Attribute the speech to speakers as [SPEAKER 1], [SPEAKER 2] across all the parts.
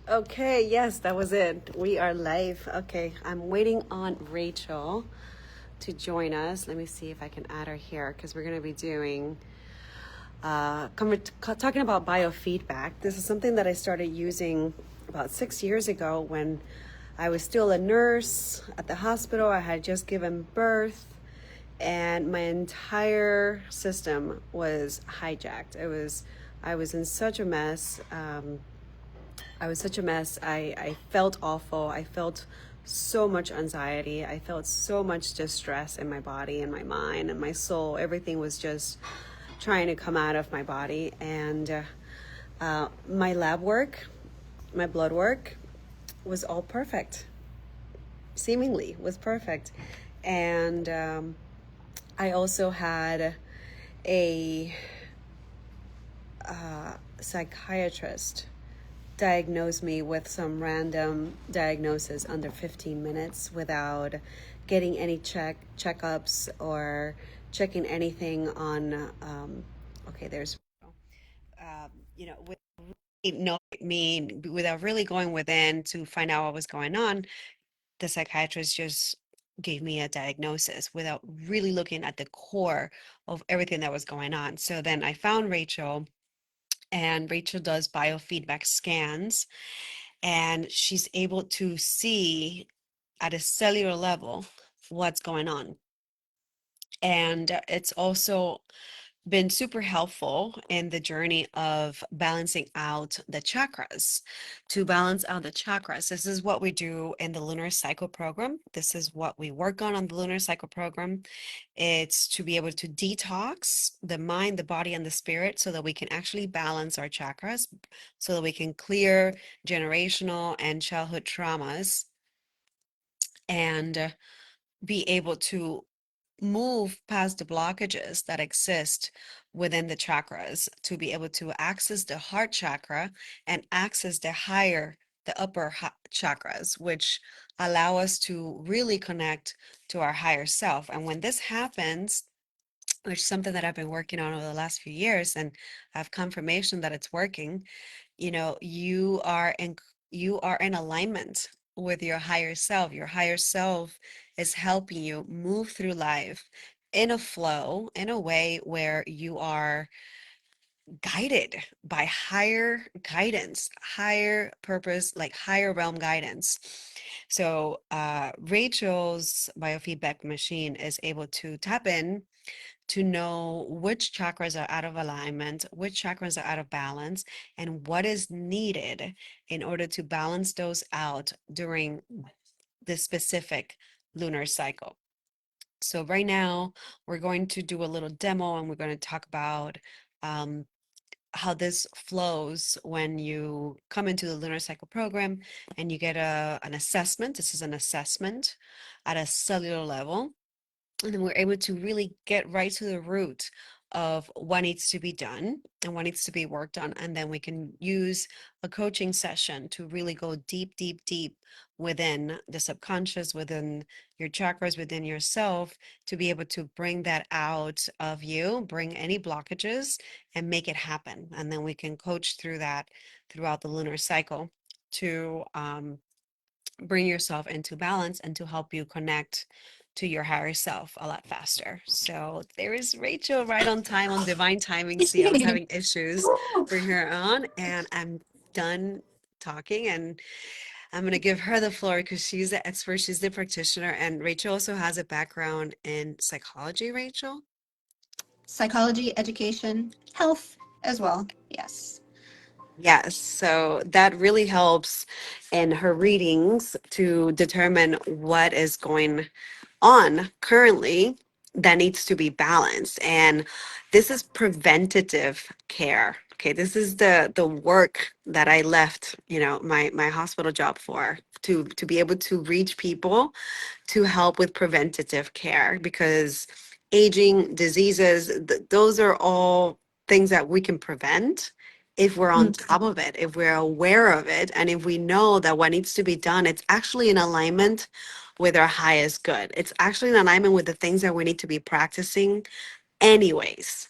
[SPEAKER 1] Okay, yes, that was it. We are live. Okay, I'm waiting on Rachel to join us. Let me see if I can add her here because we're going to be doing talking about biofeedback. This is something that I started using about 6 years ago when I was still a nurse at the hospital. I had just given birth and my entire system was hijacked. I was in such a mess. I was such a mess. I felt awful. I felt so much anxiety. I felt so much distress in my body and my mind and my soul. Everything was just trying to come out of my body. And my lab work, my blood work was all perfect, seemingly was perfect. And I also had a psychiatrist diagnose me with some random diagnosis under 15 minutes without getting any checkups or checking anything on okay there's with know me without really going within to find out what was going on. The psychiatrist just gave me a diagnosis without really looking at the core of everything that was going on. So then I found Rachel, and Rachel does biofeedback scans, and she's able to see at a cellular level what's going on. And it's also been super helpful in the journey of balancing out the chakras. To balance out the chakras, this is what we do in the lunar cycle program. This is what we work on the lunar cycle program. It's to be able to detox the mind, the body, and the spirit so that we can actually balance our chakras, so that we can clear generational and childhood traumas and be able to move past the blockages that exist within the chakras to be able to access the heart chakra and access the upper chakras, which allow us to really connect to our higher self. And when this happens, which is something that I've been working on over the last few years, and I have confirmation that it's working, you are in alignment with your higher self. Your higher self is helping you move through life in a flow, in a way where you are guided by higher guidance, higher purpose, like higher realm guidance. So Rachel's biofeedback machine is able to tap in to know which chakras are out of alignment, which chakras are out of balance, and what is needed in order to balance those out during the specific lunar cycle. So right now, we're going to do a little demo, and we're going to talk about um, how this flows when you come into the lunar cycle program and you get an assessment. This is an assessment at a cellular level, and then we're able to really get right to the root of what needs to be done and what needs to be worked on. And then we can use a coaching session to really go deep, deep, deep within the subconscious, within your chakras, within yourself, to be able to bring that out of you, bring any blockages, and make it happen. And then we can coach through that throughout the lunar cycle to bring yourself into balance and to help you connect to your higher self a lot faster. So there is Rachel right on time, on divine timing. See, I was having issues. Bring her on, and I'm done talking, and I'm going to give her the floor because she's the expert, she's the practitioner, and Rachel also has a background in psychology. Rachel?
[SPEAKER 2] Psychology, education, health as well. Yes.
[SPEAKER 1] Yes, so that really helps in her readings to determine what is going on currently that needs to be balanced. And this is preventative care. Okay, this is the work that I left, my hospital job for, to be able to reach people to help with preventative care, because aging, diseases, those are all things that we can prevent if we're on top of it, if we're aware of it, and if we know that what needs to be done, it's actually in alignment with our highest good. It's actually in alignment with the things that we need to be practicing anyways.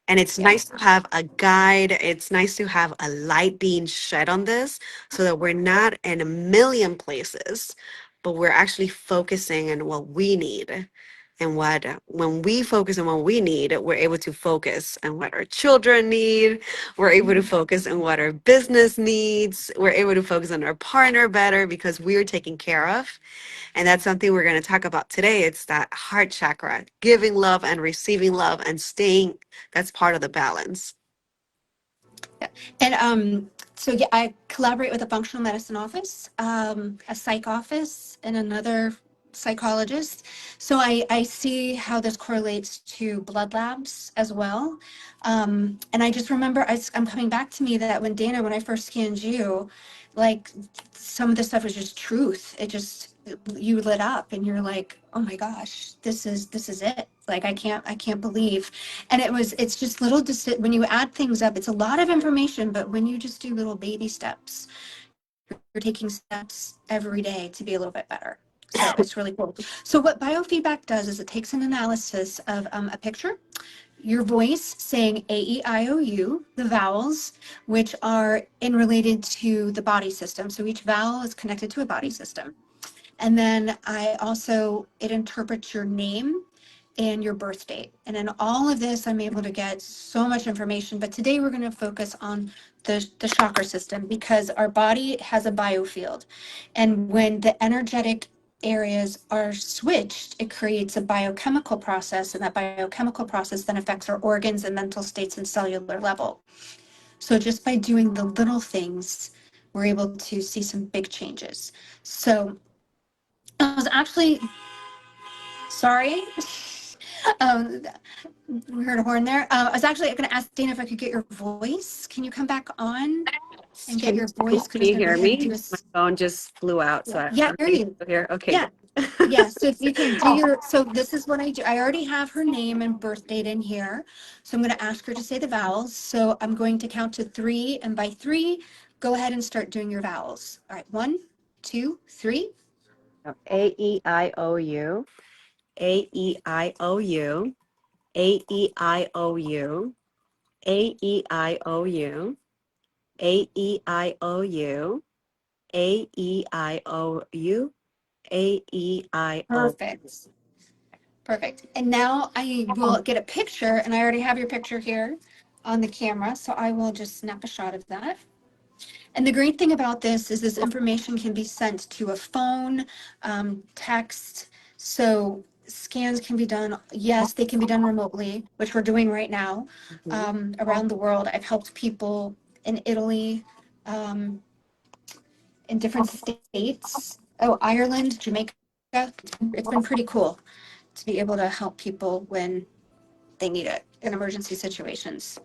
[SPEAKER 1] And it's
[SPEAKER 2] Yeah.
[SPEAKER 1] nice to have a guide. It's nice to have a light being shed on this so that we're not in a million places, but we're actually focusing on what we need. And what, when we focus on what we need, we're able to focus on what our children need. We're able to focus on what our business needs. We're able to focus on our partner better because we're taken care of. And that's something we're going to talk about today. It's that heart chakra, giving love and receiving love and staying. That's part of the balance.
[SPEAKER 2] Yeah. And so yeah, I collaborate with a functional medicine office, a psych office, and another psychologist. So I see how this correlates to blood labs as well. And I just remember I'm coming back to me that when Dana, when I first scanned you, like some of the stuff was just truth. It just, you lit up and you're like, oh my gosh, this is it. Like I can't believe. And it's just little, when you add things up, it's a lot of information, but when you just do little baby steps, you're taking steps every day to be a little bit better. So it's really cool. So what biofeedback does is it takes an analysis of a picture, your voice saying A-E-I-O-U, the vowels, which are in related to the body system. So each vowel is connected to a body system. And then it interprets your name and your birth date. And in all of this, I'm able to get so much information. But today we're going to focus on the chakra system because our body has a biofield. And when the energetic areas are switched, it creates a biochemical process. And that biochemical process then affects our organs and mental states and cellular level. So just by doing the little things, we're able to see some big changes. So I was actually sorry. Um, we heard a horn there. I was actually going to ask Dana if I could get your voice. Can you come back on and get
[SPEAKER 1] Can,
[SPEAKER 2] your voice?
[SPEAKER 1] can
[SPEAKER 2] Because
[SPEAKER 1] you
[SPEAKER 2] I'm going to go
[SPEAKER 1] hear
[SPEAKER 2] ahead and do
[SPEAKER 1] me?
[SPEAKER 2] a.
[SPEAKER 1] My phone just flew out, so
[SPEAKER 2] Yeah,
[SPEAKER 1] I'm
[SPEAKER 2] hear
[SPEAKER 1] getting
[SPEAKER 2] you.
[SPEAKER 1] still here. Okay,
[SPEAKER 2] Yeah,
[SPEAKER 1] good.
[SPEAKER 2] yeah. So if you can do your. So this is what I do. I already have her name and birth date in here. So I'm going to ask her to say the vowels. So I'm going to count to three, and by three, go ahead and start doing your vowels. All right, 1, 2, 3.
[SPEAKER 1] A-E-I-O-U, A-E-I-O-U, A-E-I-O-U, A-E-I-O-U, A-E-I-O-U, A-E-I-O-U, A-E-I-O.
[SPEAKER 2] Perfect. Perfect. And now I will get a picture, and I already have your picture here on the camera, so I will just snap a shot of that. And the great thing about this is this information can be sent to a phone, text. So scans can be done. Yes, they can be done remotely, which we're doing right now
[SPEAKER 1] Mhm.
[SPEAKER 2] around the world. I've helped people in Italy, um, in different states. Oh, Ireland, Jamaica. It's been pretty cool to be able to help people when they need it in emergency situations.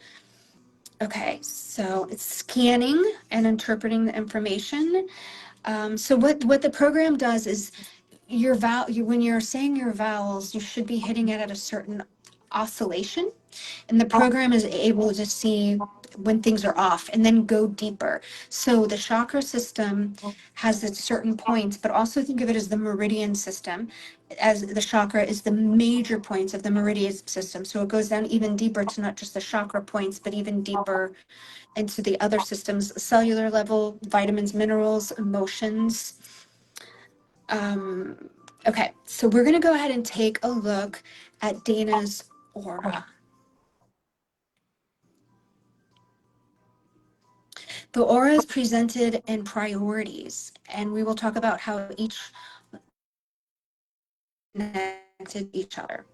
[SPEAKER 2] Okay, so it's scanning and interpreting the information. So what the program does is when you're saying your vowels, you should be hitting it at a certain oscillation, and the program is able to see when things are off and then go deeper. So the chakra system has its certain points, but also think of it as the meridian system, as the chakra is the major points of the meridian system. So it goes down even deeper to not just the chakra points, but even deeper into the other systems, cellular level, vitamins, minerals, emotions. Um, okay, so we're going to go ahead and take a look at Dana's aura. The aura is presented in priorities, and we will talk about how each connected to each other.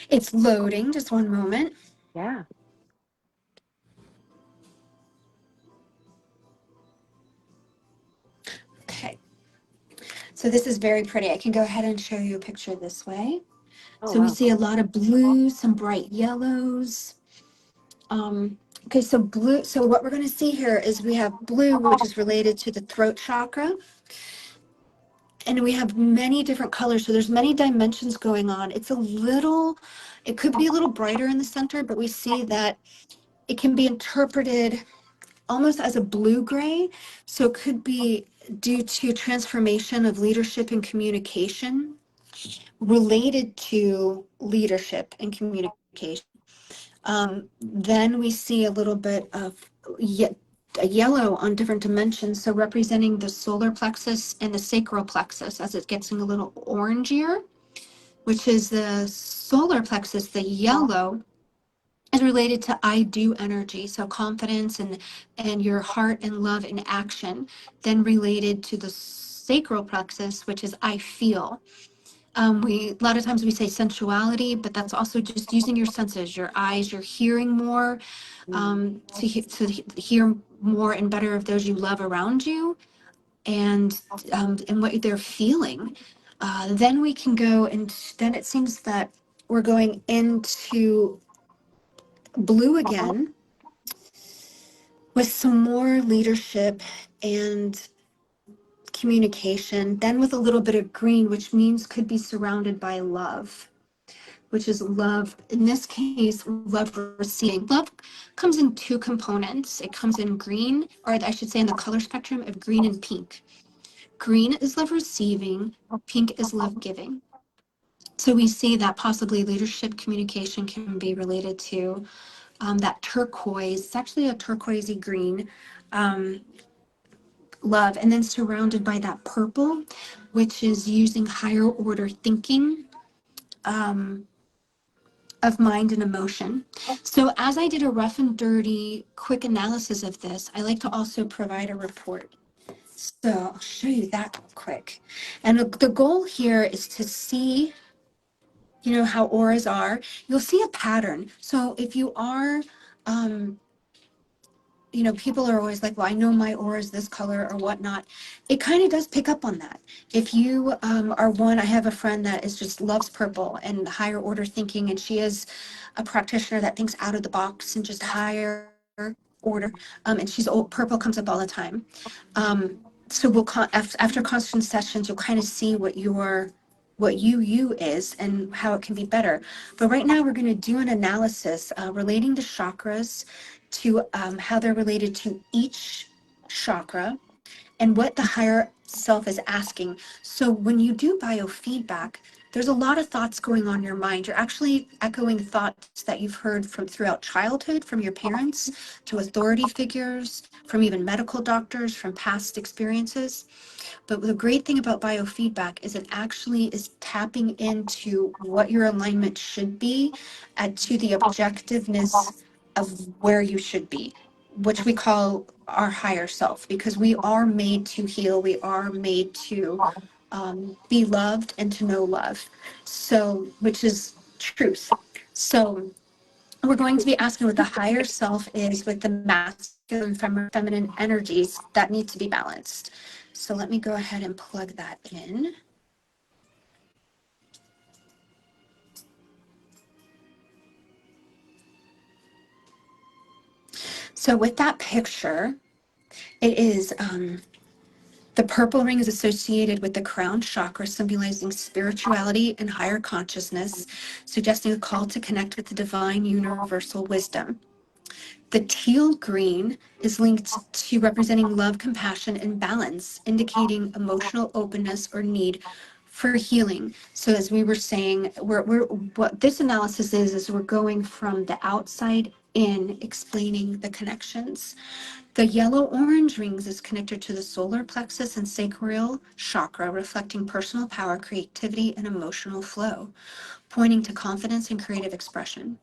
[SPEAKER 2] It's loading, just one moment.
[SPEAKER 1] Yeah.
[SPEAKER 2] Okay, so this is very pretty. I can go ahead and show you a picture this way.
[SPEAKER 1] Oh,
[SPEAKER 2] So we
[SPEAKER 1] wow.
[SPEAKER 2] see a lot of blues, some bright yellows. Okay, so blue. So what we're going to see here is we have blue, which is related to the throat chakra, and we have many different colors. So there's many dimensions going on. It could be a little brighter in the center, but we see that it can be interpreted almost as a blue-gray. So it could be due to transformation of leadership and communication related to leadership and communication. Then we see a little bit of a yellow on different dimensions, so representing the solar plexus and the sacral plexus as it gets in a little orangier, which is the solar plexus. The yellow is related to I do energy, so confidence and your heart and love and action. Then related to the sacral plexus, which is I feel. We a lot of times we say sensuality, but that's also just using your senses, your eyes, you're hearing more, to hear more and better of those you love around you, and what they're feeling. Then we can go, and then it seems that we're going into blue again with some more leadership and communication. Then with a little bit of green, which means could be surrounded by love, which is love. In this case, love receiving. Love comes in two components. It comes in green, or I should say in the color spectrum of green and pink. Green is love receiving, pink is love giving. So we see that possibly leadership communication can be related to that turquoise. It's actually a turquoisey green, um, love, and then surrounded by that purple, which is using higher order thinking, um, of mind and emotion. So as I did a rough and dirty quick analysis of this, I like to also provide a report. So I'll show you that real quick. And the goal here is to see, how auras are. You'll see a pattern. So if you are, um, people are always like, well, I know my aura is this color or whatnot. It kind of does pick up on that. If you are one, I have a friend that is just loves purple and higher order thinking, and she is a practitioner that thinks out of the box and just higher order. And she's old, purple comes up all the time. So after constant sessions, you'll kind of see what you is and how it can be better. But right now we're going to do an analysis relating to chakras, to how they're related to each chakra and what the higher self is asking. So when you do biofeedback, there's a lot of thoughts going on in your mind. You're actually echoing thoughts that you've heard from throughout childhood, from your parents, to authority figures, from even medical doctors, from past experiences. But the great thing about biofeedback is it actually is tapping into what your alignment should be, and to the objectiveness of where you should be, which we call our higher self, because we are made to heal. We are made to be loved and to know love. So, which is truth. So we're going to be asking what the higher self is with the masculine feminine energies that need to be balanced. So let me go ahead and plug that in. So with that picture, it is the purple ring is associated with the crown chakra, symbolizing spirituality and higher consciousness, suggesting a call to connect with the divine universal wisdom. The teal green is linked to representing love, compassion, and balance, indicating emotional openness or need for healing. So as we were saying, we're what this analysis is we're going from the outside in, explaining the connections. The yellow-orange rings is connected to the solar plexus and sacral chakra, reflecting personal power, creativity, and emotional flow, pointing to confidence and creative expression.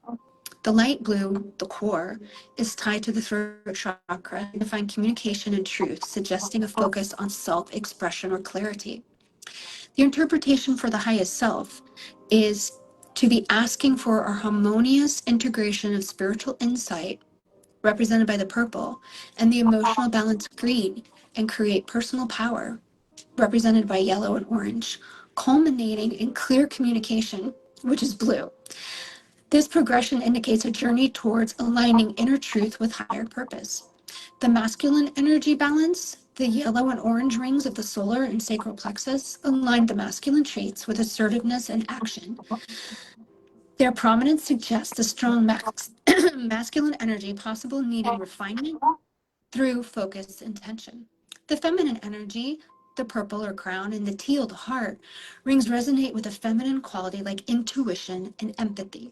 [SPEAKER 2] The light blue, the core, is tied to the throat chakra, signifying communication and truth, suggesting a focus on self-expression or clarity. The interpretation for the highest self is to be asking for a harmonious integration of spiritual insight, represented by the purple, and the emotional balance green, and create personal power, represented by yellow and orange, culminating in clear communication, which is blue. This progression indicates a journey towards aligning inner truth with higher purpose. The masculine energy balance, the yellow and orange rings of the solar and sacral plexus, align the masculine traits with assertiveness and action. Their prominence suggests a strong masculine energy, possible needing refinement, through focus intention. The feminine energy, the purple or crown, and the teal, the heart, rings resonate with a feminine quality like intuition and empathy.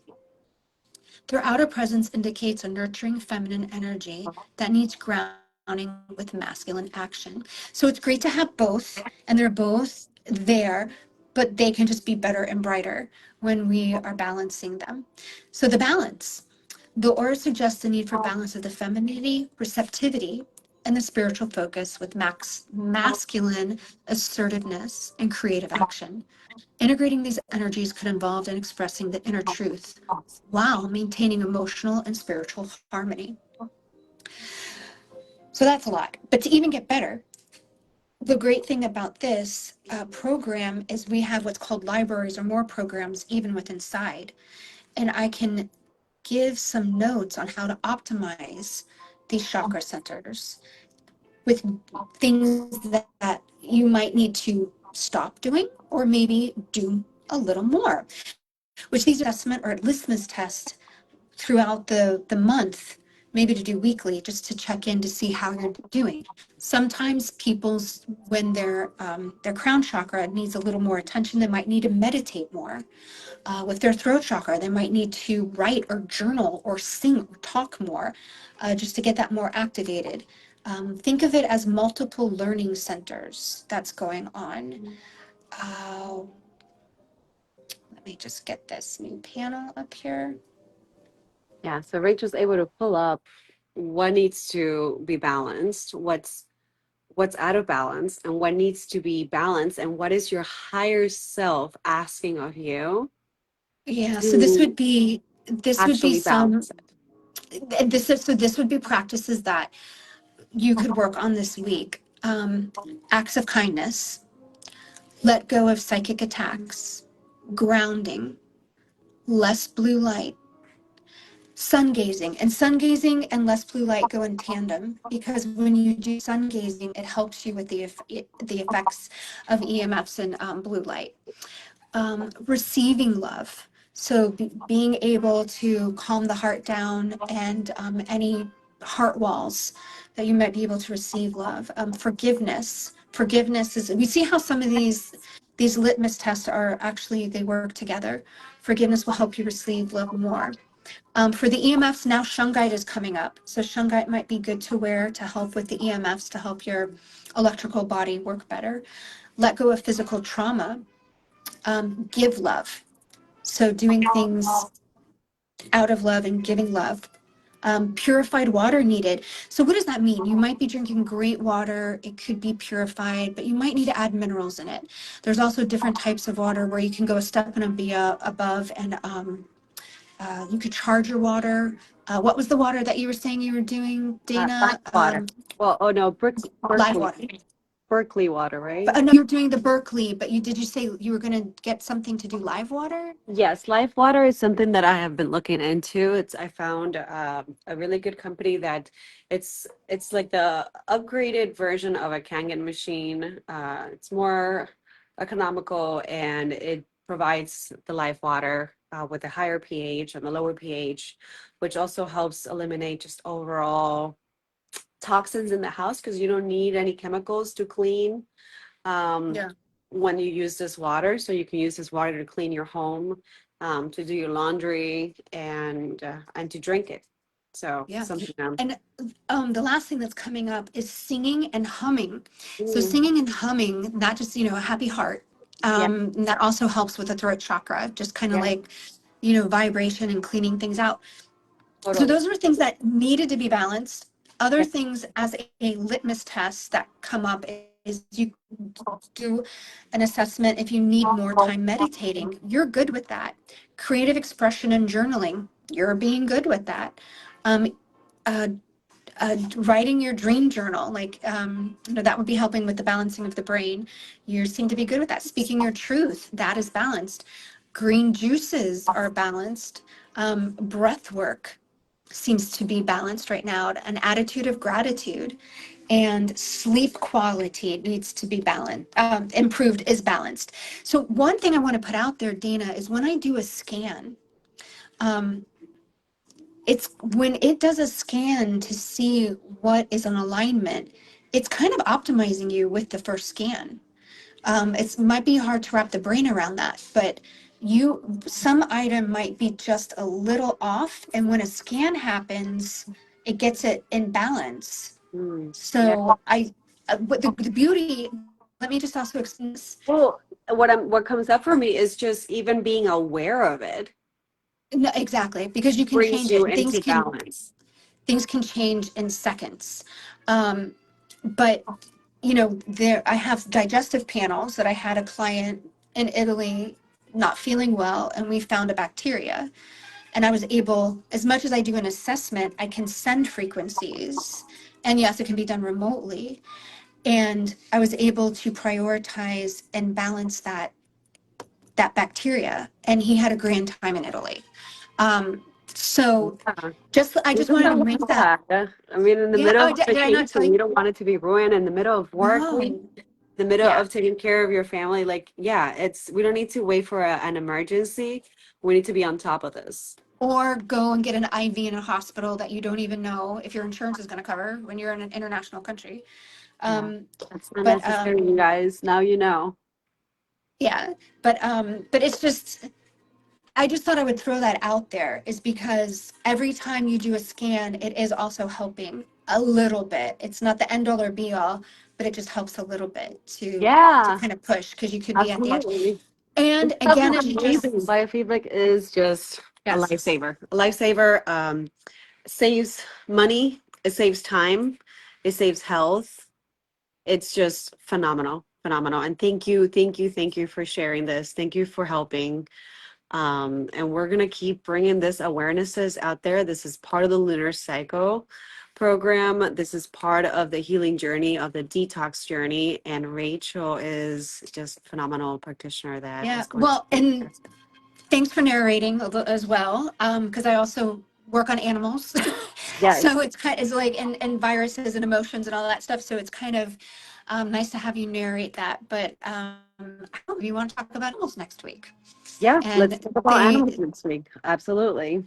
[SPEAKER 2] Their outer presence indicates a nurturing feminine energy that needs grounding with masculine action. So it's great to have both, and they're both there, but they can just be better and brighter when we are balancing them. So the balance. The aura suggests the need for balance of the femininity, receptivity, and the spiritual focus with masculine assertiveness and creative action. Integrating these energies could involve in expressing the inner truth while maintaining emotional and spiritual harmony. So that's a lot. But to even get better, the great thing about this program is we have what's called libraries or more programs even with inside. And I can give some notes on how to optimize these chakra centers with things that you might need to stop doing or maybe do a little more, which these are assessment or litmus test throughout the month, maybe to do weekly, just to check in to see how you're doing. Sometimes people's when their crown chakra needs a little more attention, they might need to meditate more. With their throat chakra, they might need to write or journal or sing or talk more, just to get that more activated. Think of it as multiple learning centers that's going on. Uh, Let me just get this new panel up here.
[SPEAKER 1] Yeah, so Rachel's able to pull up what needs to be balanced, what's out of balance, and what needs to be balanced, and what is your higher self asking of you
[SPEAKER 2] Yeah, so
[SPEAKER 1] to
[SPEAKER 2] this would be
[SPEAKER 1] actually
[SPEAKER 2] some
[SPEAKER 1] balance it.
[SPEAKER 2] this would be practices that you could work on this week. Acts of kindness, let go of psychic attacks, grounding, less blue light, sun gazing. And sun gazing and less blue light go in tandem because when you do sun gazing, it helps you with the effects of EMFs and blue light. Receiving love. So being able to calm the heart down and any heart walls that you might be able to receive love. Forgiveness. Forgiveness is, we see how some of these litmus tests are actually, they work together. Forgiveness will help you receive love more. For the EMFs, now shungite is coming up. So shungite might be good to wear to help with the EMFs to help your electrical body work better. Let go of physical trauma. Give love. So doing things out of love and giving love. Purified water needed. So what does that mean? You might be drinking great water. It could be purified, but you might need to add minerals in it. There's also different types of water where you can go a step and above and you could charge your water. What was the water that you were saying you were doing,
[SPEAKER 1] Life
[SPEAKER 2] Dana?
[SPEAKER 1] water. Well, oh no,
[SPEAKER 2] Live
[SPEAKER 1] Berkeley,
[SPEAKER 2] water.
[SPEAKER 1] Berkeley water, right?
[SPEAKER 2] But no, you were doing the Berkeley, but did you say you were going to get something to do live water?
[SPEAKER 1] Yes, Life Water is something that I have been looking into. It's I found a really good company that it's like the upgraded version of a Kangen machine. It's more economical and it provides the Life Water with a higher pH and a lower pH, which also helps eliminate just overall toxins in the house because you don't need any chemicals to clean um,
[SPEAKER 2] Yeah.
[SPEAKER 1] when you use this water. So you can use this water to clean your home, to do your laundry, and to drink it. So
[SPEAKER 2] Yeah.
[SPEAKER 1] something.
[SPEAKER 2] And the last thing that's coming up is singing and humming. So
[SPEAKER 1] Mm,
[SPEAKER 2] singing and humming, not just, a happy heart.
[SPEAKER 1] yeah,
[SPEAKER 2] And that also helps with the throat chakra, just kind of
[SPEAKER 1] yeah,
[SPEAKER 2] like, vibration and cleaning things out. So
[SPEAKER 1] totally.
[SPEAKER 2] those are things that needed to be balanced. Other
[SPEAKER 1] Yeah,
[SPEAKER 2] things as a litmus test that come up is you do an assessment if you need more time meditating. You're good with that. Creative expression and journaling, you're being good with that. Um, uh, Writing your dream journal, like that would be helping with the balancing of the brain. You seem to be good with that. Speaking your truth, that is balanced. Green juices are balanced. Breath work seems to be balanced right now. An attitude of gratitude and sleep quality needs to be balanced, improved, is balanced. So one thing I want to put out there, Dana, is when I do a scan, um, it's when it does a scan to see what is an alignment, it's kind of optimizing you with the first scan. It might be hard to wrap the brain around that, but some item might be just a little off, and when a scan happens, it gets it in balance.
[SPEAKER 1] Yeah.
[SPEAKER 2] So but the beauty, let me just also explain this.
[SPEAKER 1] Well, what comes up for me is just even being aware of it
[SPEAKER 2] No, exactly, because you can
[SPEAKER 1] brings
[SPEAKER 2] change
[SPEAKER 1] you
[SPEAKER 2] it.
[SPEAKER 1] into balance.
[SPEAKER 2] Things can change in seconds. Um, but there I have digestive panels that I had a client in Italy not feeling well, and we found a bacteria. And I was able, as much as I do an assessment, I can send frequencies. And yes, it can be done remotely. And I was able to prioritize and balance that bacteria. And he had a grand time in Italy. So
[SPEAKER 1] Yeah.
[SPEAKER 2] I
[SPEAKER 1] We
[SPEAKER 2] just
[SPEAKER 1] just
[SPEAKER 2] wanted to
[SPEAKER 1] don't
[SPEAKER 2] make
[SPEAKER 1] want
[SPEAKER 2] that.
[SPEAKER 1] that. I mean, in the
[SPEAKER 2] Yeah.
[SPEAKER 1] middle
[SPEAKER 2] Oh,
[SPEAKER 1] of
[SPEAKER 2] did I not tell
[SPEAKER 1] vacation,
[SPEAKER 2] you?
[SPEAKER 1] you don't want it to be ruined in the middle of work week,
[SPEAKER 2] No.
[SPEAKER 1] the middle
[SPEAKER 2] Yeah.
[SPEAKER 1] of taking care of your family. Like, yeah, we don't need to wait for an emergency. We need to be on top of this.
[SPEAKER 2] Or go and get an IV in a hospital that you don't even know if your insurance is going to cover when you're in an international country.
[SPEAKER 1] Yeah,
[SPEAKER 2] Um,
[SPEAKER 1] that's
[SPEAKER 2] but
[SPEAKER 1] unnecessary, you guys. Now you know.
[SPEAKER 2] yeah, but it's just, I just thought I would throw that out there is because every time you do a scan, it is also helping a little bit. It's not the end all or be all, but it just helps a little bit to
[SPEAKER 1] Yeah,
[SPEAKER 2] kind of push because you could be at the edge.
[SPEAKER 1] absolutely. This
[SPEAKER 2] And
[SPEAKER 1] stuff
[SPEAKER 2] again,
[SPEAKER 1] is
[SPEAKER 2] as you just,
[SPEAKER 1] amazing. Biofeedback is just a
[SPEAKER 2] yes,
[SPEAKER 1] lifesaver. A lifesaver. Saves money. It saves time. It saves health. It's just phenomenal, phenomenal. And thank you for sharing this. Thank you for helping. And we're gonna keep bringing this awarenesses out there. This is part of the Lunar Cycle program. This is part of the healing journey of the detox journey. And Rachel is just a phenomenal practitioner that
[SPEAKER 2] yeah.
[SPEAKER 1] is going
[SPEAKER 2] Well,
[SPEAKER 1] to.
[SPEAKER 2] and thanks for narrating as well, because I also work on animals. So
[SPEAKER 1] Yes.
[SPEAKER 2] it's it's like and viruses and emotions and all that stuff. So it's kind of nice to have you narrate that. But I hope you want to talk about animals next week.
[SPEAKER 1] Yeah, let's
[SPEAKER 2] And
[SPEAKER 1] talk about animals next week. Absolutely.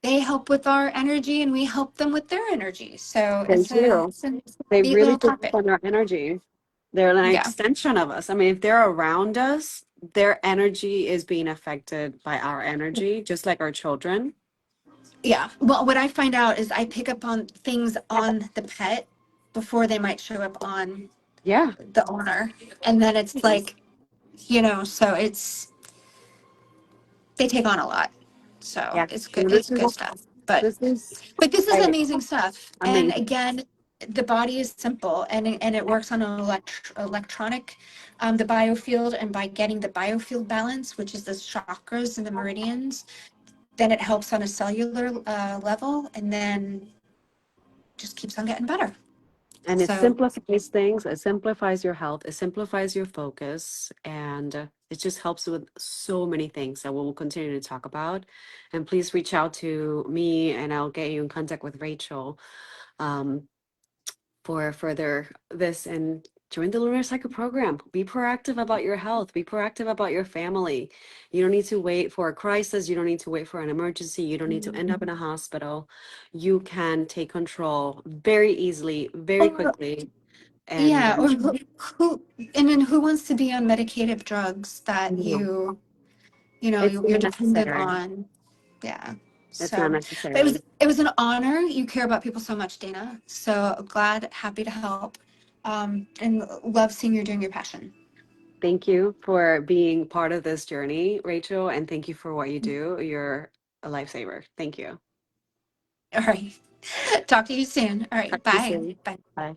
[SPEAKER 2] they help with our energy, and we help them with their energy. So
[SPEAKER 1] They do.
[SPEAKER 2] it's a
[SPEAKER 1] They
[SPEAKER 2] neat
[SPEAKER 1] really
[SPEAKER 2] little
[SPEAKER 1] pick up
[SPEAKER 2] topic.
[SPEAKER 1] on our energy. They're an
[SPEAKER 2] Yeah.
[SPEAKER 1] extension of us. I mean, if they're around us, their energy is being affected by our energy, just like our children.
[SPEAKER 2] Yeah. Well, what I find out is I pick up on things on the pet before they might show up on
[SPEAKER 1] Yeah.
[SPEAKER 2] the owner. And then it's like, so they take on a lot. So
[SPEAKER 1] Yeah.
[SPEAKER 2] it's good.
[SPEAKER 1] No,
[SPEAKER 2] It's good stuff. But
[SPEAKER 1] this is
[SPEAKER 2] this is
[SPEAKER 1] I,
[SPEAKER 2] amazing stuff. And
[SPEAKER 1] amazing.
[SPEAKER 2] again, the body is simple and it works on an electronic, the biofield. And by getting the biofield balance, which is the chakras and the meridians, then it helps on a cellular level and then just keeps on getting better.
[SPEAKER 1] And it
[SPEAKER 2] So,
[SPEAKER 1] simplifies things, it simplifies your health, it simplifies your focus, and it just helps with so many things that we'll continue to talk about. And please reach out to me and I'll get you in contact with Rachel. Um, for further this and join the Lunar Cycle program. Be proactive about your health. Be proactive about your family. You don't need to wait for a crisis. You don't need to wait for an emergency. You don't need to end up in a hospital. You can take control very easily, very
[SPEAKER 2] or,
[SPEAKER 1] quickly. And
[SPEAKER 2] yeah, or and then who wants to be on medicative drugs that
[SPEAKER 1] no, it's
[SPEAKER 2] you're
[SPEAKER 1] not
[SPEAKER 2] dependent
[SPEAKER 1] necessary.
[SPEAKER 2] on? Yeah.
[SPEAKER 1] It's not
[SPEAKER 2] So, but
[SPEAKER 1] necessary.
[SPEAKER 2] it was an honor. You care about people so much, Dana. So glad, happy to help, and love seeing you're doing your passion.
[SPEAKER 1] Thank you for being part of this journey, Rachel, and thank you for what you do. You're a lifesaver. Thank you.
[SPEAKER 2] All right. Talk to you soon. All
[SPEAKER 1] Talk
[SPEAKER 2] right.
[SPEAKER 1] to you
[SPEAKER 2] Bye.
[SPEAKER 1] soon.
[SPEAKER 2] Bye.
[SPEAKER 1] Bye.